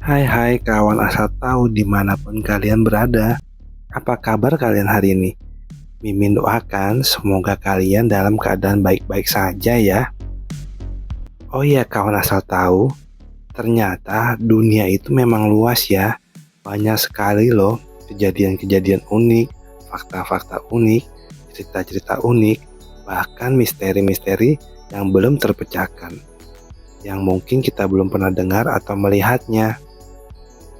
Hai kawan asal tahu dimanapun kalian berada. Apa kabar kalian hari ini? Mimin doakan semoga kalian dalam keadaan baik-baik saja ya. Oh iya kawan asal tahu, ternyata dunia itu memang luas ya. Banyak sekali loh kejadian-kejadian unik, fakta-fakta unik, cerita-cerita unik, bahkan misteri-misteri yang belum terpecahkan. Yang mungkin kita belum pernah dengar atau melihatnya.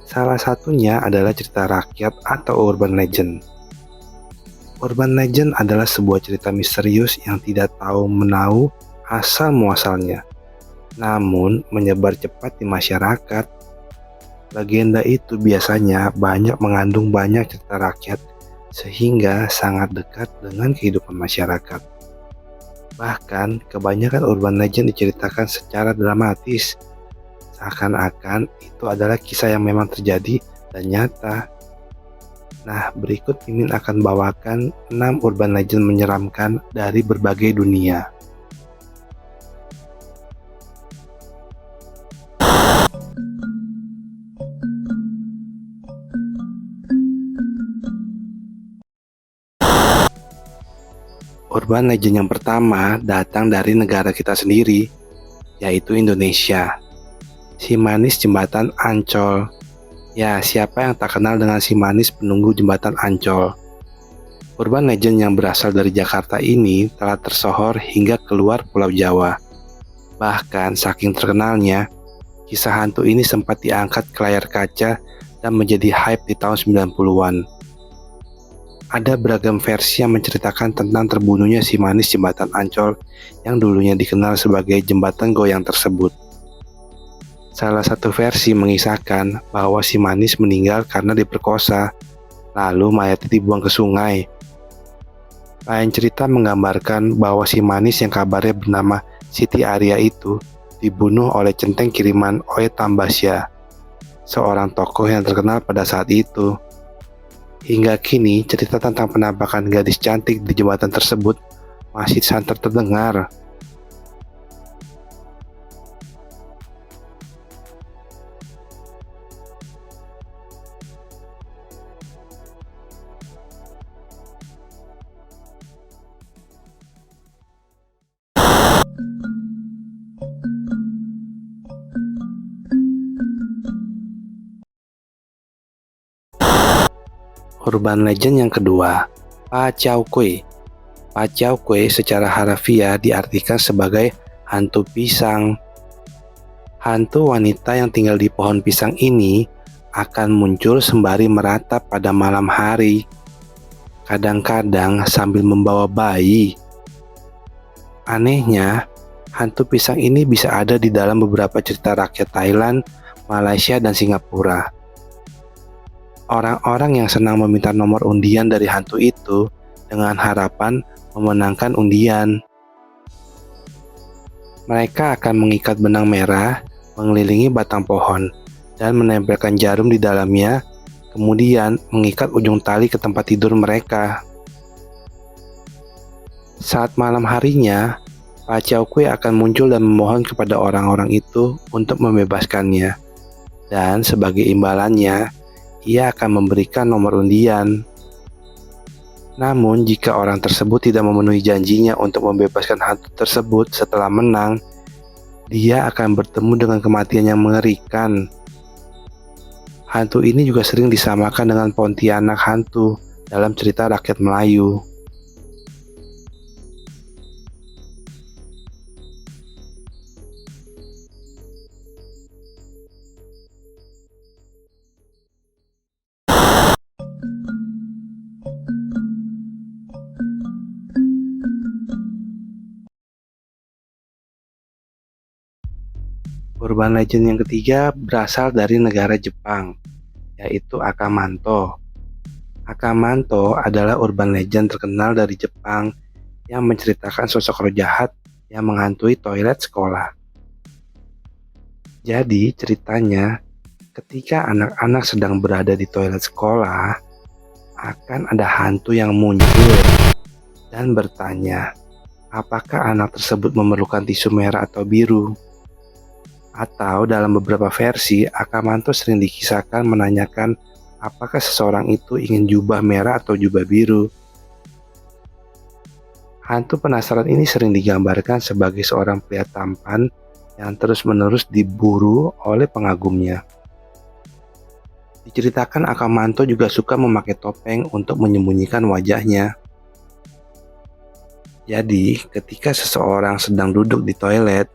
Salah satunya adalah cerita rakyat atau urban legend. Urban legend adalah sebuah cerita misterius yang tidak tahu menahu asal muasalnya, namun menyebar cepat di masyarakat. Legenda itu biasanya banyak mengandung banyak cerita rakyat sehingga sangat dekat dengan kehidupan masyarakat. Bahkan kebanyakan urban legend diceritakan secara dramatis, seakan-akan itu adalah kisah yang memang terjadi dan nyata. Nah, berikut Mimin akan bawakan 6 urban legend menyeramkan dari berbagai dunia. Urban legend yang pertama datang dari negara kita sendiri, yaitu Indonesia. Si manis jembatan Ancol. Ya, siapa yang tak kenal dengan si manis penunggu jembatan Ancol? Urban legend yang berasal dari Jakarta ini telah tersohor hingga keluar Pulau Jawa. Bahkan saking terkenalnya, kisah hantu ini sempat diangkat ke layar kaca dan menjadi hype di tahun 90-an. Ada beragam versi yang menceritakan tentang terbunuhnya si manis jembatan Ancol yang dulunya dikenal sebagai jembatan goyang tersebut. Salah satu versi mengisahkan bahwa si manis meninggal karena diperkosa, lalu mayatnya dibuang ke sungai. Lain cerita menggambarkan bahwa si manis yang kabarnya bernama Siti Arya itu dibunuh oleh centeng kiriman Oe Tambasya, seorang tokoh yang terkenal pada saat itu. Hingga kini, cerita tentang penampakan gadis cantik di jembatan tersebut masih santer terdengar. Urban legend yang kedua, Pa Chow Kue. Pa Chow Kue secara harafiah diartikan sebagai hantu pisang. Hantu wanita yang tinggal di pohon pisang ini akan muncul sembari meratap pada malam hari, kadang-kadang sambil membawa bayi. Anehnya, hantu pisang ini bisa ada di dalam beberapa cerita rakyat Thailand, Malaysia, dan Singapura. Orang-orang yang senang meminta nomor undian dari hantu itu dengan harapan memenangkan undian. Mereka akan mengikat benang merah mengelilingi batang pohon dan menempelkan jarum di dalamnya, kemudian mengikat ujung tali ke tempat tidur mereka. Saat malam harinya, Pak Chow Kue akan muncul dan memohon kepada orang-orang itu untuk membebaskannya. Dan sebagai imbalannya, ia akan memberikan nomor undian. Namun, jika orang tersebut tidak memenuhi janjinya untuk membebaskan hantu tersebut setelah menang, dia akan bertemu dengan kematian yang mengerikan. Hantu ini juga sering disamakan dengan Pontianak hantu dalam cerita rakyat Melayu. Urban legend yang ketiga berasal dari negara Jepang, yaitu Akamanto. Akamanto adalah urban legend terkenal dari Jepang yang menceritakan sosok roh jahat yang menghantui toilet sekolah. Jadi ceritanya, ketika anak-anak sedang berada di toilet sekolah, akan ada hantu yang muncul dan bertanya, apakah anak tersebut memerlukan tisu merah atau biru? Atau dalam beberapa versi, Akamanto sering dikisahkan menanyakan apakah seseorang itu ingin jubah merah atau jubah biru. Hantu penasaran ini sering digambarkan sebagai seorang pria tampan yang terus-menerus diburu oleh pengagumnya. Diceritakan Akamanto juga suka memakai topeng untuk menyembunyikan wajahnya. Jadi, ketika seseorang sedang duduk di toilet,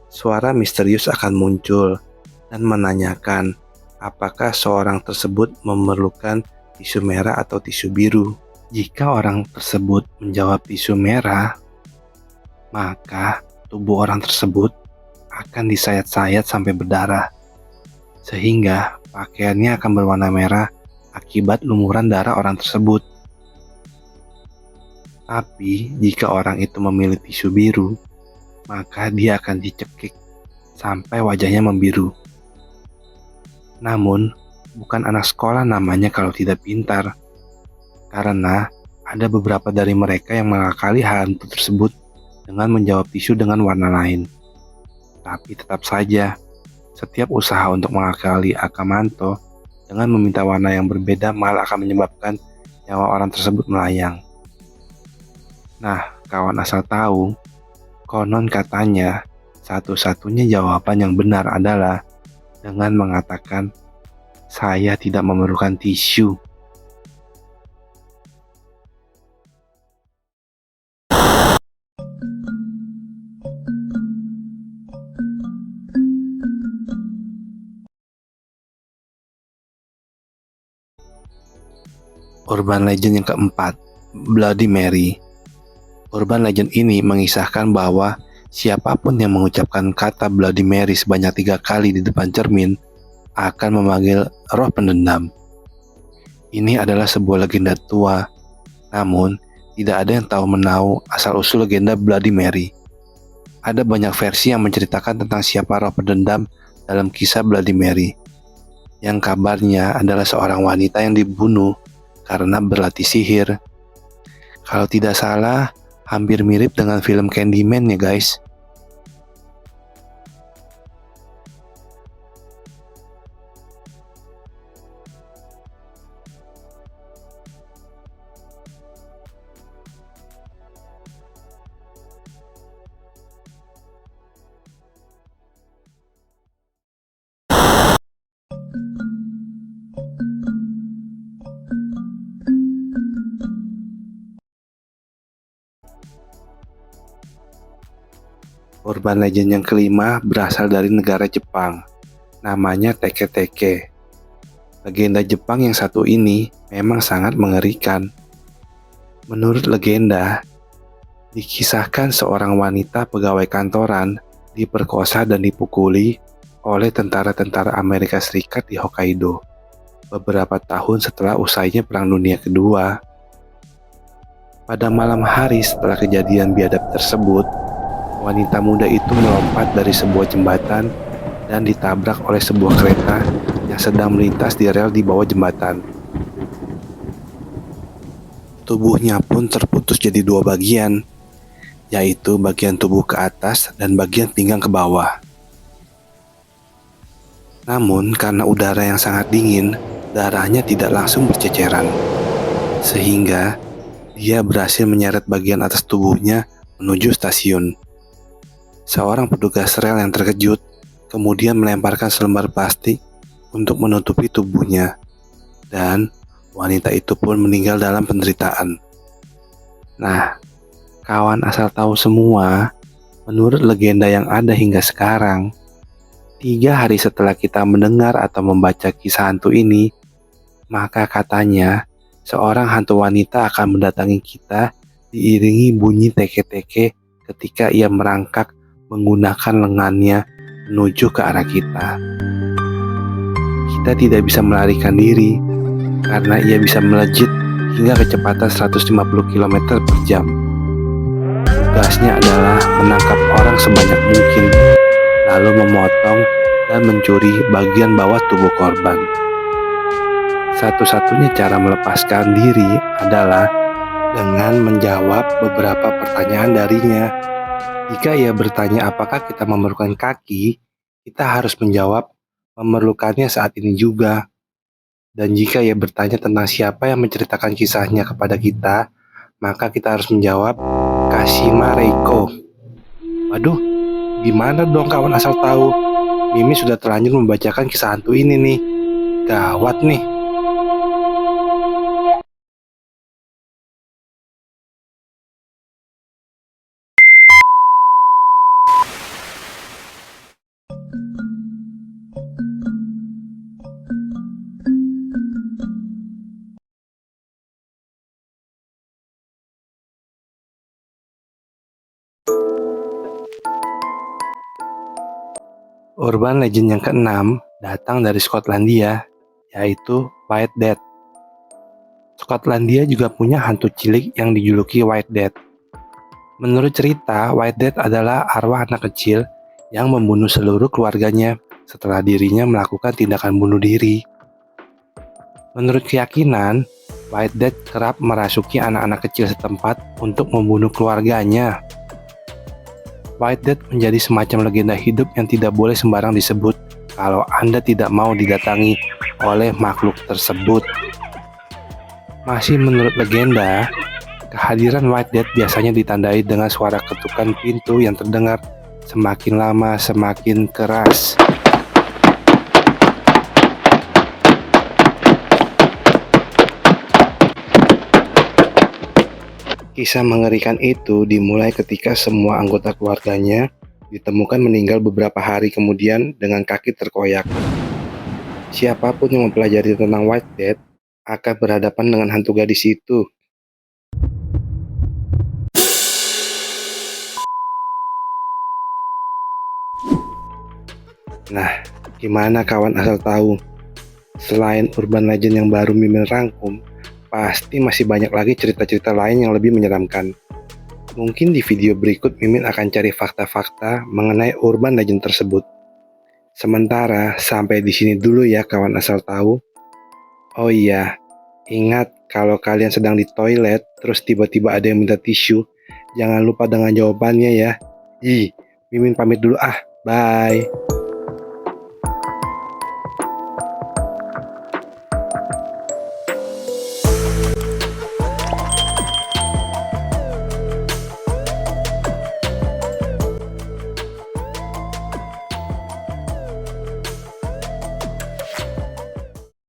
suara misterius akan muncul dan menanyakan apakah seorang tersebut memerlukan tisu merah atau tisu biru. Jika orang tersebut menjawab tisu merah, maka tubuh orang tersebut akan disayat-sayat sampai berdarah, sehingga pakaiannya akan berwarna merah akibat lumuran darah orang tersebut. Tapi jika orang itu memilih tisu biru, maka dia akan dicekik sampai wajahnya membiru. Namun, bukan anak sekolah namanya kalau tidak pintar, karena ada beberapa dari mereka yang mengakali hantu tersebut dengan menjawab tisu dengan warna lain. Tapi tetap saja, setiap usaha untuk mengakali Akamanto dengan meminta warna yang berbeda malah akan menyebabkan nyawa orang tersebut melayang. Nah, kawan asal tahu, konon katanya satu-satunya jawaban yang benar adalah dengan mengatakan, "Saya tidak memerlukan tisu." Urban legend yang keempat, Bloody Mary. Urban legend ini mengisahkan bahwa siapapun yang mengucapkan kata Bloody Mary sebanyak 3 kali di depan cermin akan memanggil roh pendendam. Ini adalah sebuah legenda tua, namun tidak ada yang tahu menahu asal-usul legenda Bloody Mary. Ada banyak versi yang menceritakan tentang siapa roh pendendam dalam kisah Bloody Mary, yang kabarnya adalah seorang wanita yang dibunuh karena berlatih sihir. Kalau tidak salah, hampir mirip dengan film Candyman ya guys. Urban legend yang kelima berasal dari negara Jepang. Namanya Teke-Teke. Legenda Jepang yang satu ini memang sangat mengerikan. Menurut legenda, dikisahkan seorang wanita pegawai kantoran diperkosa dan dipukuli oleh tentara-tentara Amerika Serikat di Hokkaido beberapa tahun setelah usainya Perang Dunia Kedua. Pada malam hari setelah kejadian biadab tersebut, wanita muda itu melompat dari sebuah jembatan dan ditabrak oleh sebuah kereta yang sedang melintas di rel di bawah jembatan. Tubuhnya pun terputus jadi 2 bagian, yaitu bagian tubuh ke atas dan bagian pinggang ke bawah. Namun karena udara yang sangat dingin, darahnya tidak langsung berceceran, sehingga dia berhasil menyeret bagian atas tubuhnya menuju stasiun. Seorang petugas rel yang terkejut kemudian melemparkan selembar plastik untuk menutupi tubuhnya, dan wanita itu pun meninggal dalam penderitaan. Nah, kawan asal tahu semua, menurut legenda yang ada hingga sekarang, 3 hari setelah kita mendengar atau membaca kisah hantu ini, maka katanya seorang hantu wanita akan mendatangi kita diiringi bunyi teke-teke ketika ia merangkak menggunakan lengannya menuju ke arah kita. Kita tidak bisa melarikan diri karena ia bisa melejit hingga kecepatan 150 km per jam. Tugasnya adalah menangkap orang sebanyak mungkin, lalu memotong dan mencuri bagian bawah tubuh korban. Satu-satunya cara melepaskan diri adalah dengan menjawab beberapa pertanyaan darinya. Jika ia bertanya apakah kita memerlukan kaki, kita harus menjawab memerlukannya saat ini juga. Dan jika ia bertanya tentang siapa yang menceritakan kisahnya kepada kita, maka kita harus menjawab Kashima Reiko. Waduh, gimana dong kawan asal tahu? Mimi sudah terlanjur membacakan kisah hantu ini nih. Gawat nih. Urban legend yang keenam datang dari Skotlandia, yaitu White Death. Skotlandia juga punya hantu cilik yang dijuluki White Death. Menurut cerita, White Death adalah arwah anak kecil yang membunuh seluruh keluarganya setelah dirinya melakukan tindakan bunuh diri. Menurut keyakinan, White Death kerap merasuki anak-anak kecil setempat untuk membunuh keluarganya. White Death menjadi semacam legenda hidup yang tidak boleh sembarang disebut kalau Anda tidak mau didatangi oleh makhluk tersebut. Masih menurut legenda, kehadiran White Death biasanya ditandai dengan suara ketukan pintu yang terdengar semakin lama semakin keras. Kisah mengerikan itu dimulai ketika semua anggota keluarganya ditemukan meninggal beberapa hari kemudian dengan kaki terkoyak. Siapapun yang mempelajari tentang White Death akan berhadapan dengan hantu gadis itu. Nah, gimana kawan asal tahu? Selain urban legend yang baru Mimin rangkum, pasti masih banyak lagi cerita-cerita lain yang lebih menyeramkan. Mungkin di video berikut Mimin akan cari fakta-fakta mengenai urban legend tersebut. Sementara sampai di sini dulu ya kawan asal tahu. Oh iya, ingat kalau kalian sedang di toilet terus tiba-tiba ada yang minta tisu, jangan lupa dengan jawabannya ya. Mimin pamit dulu ah. Bye.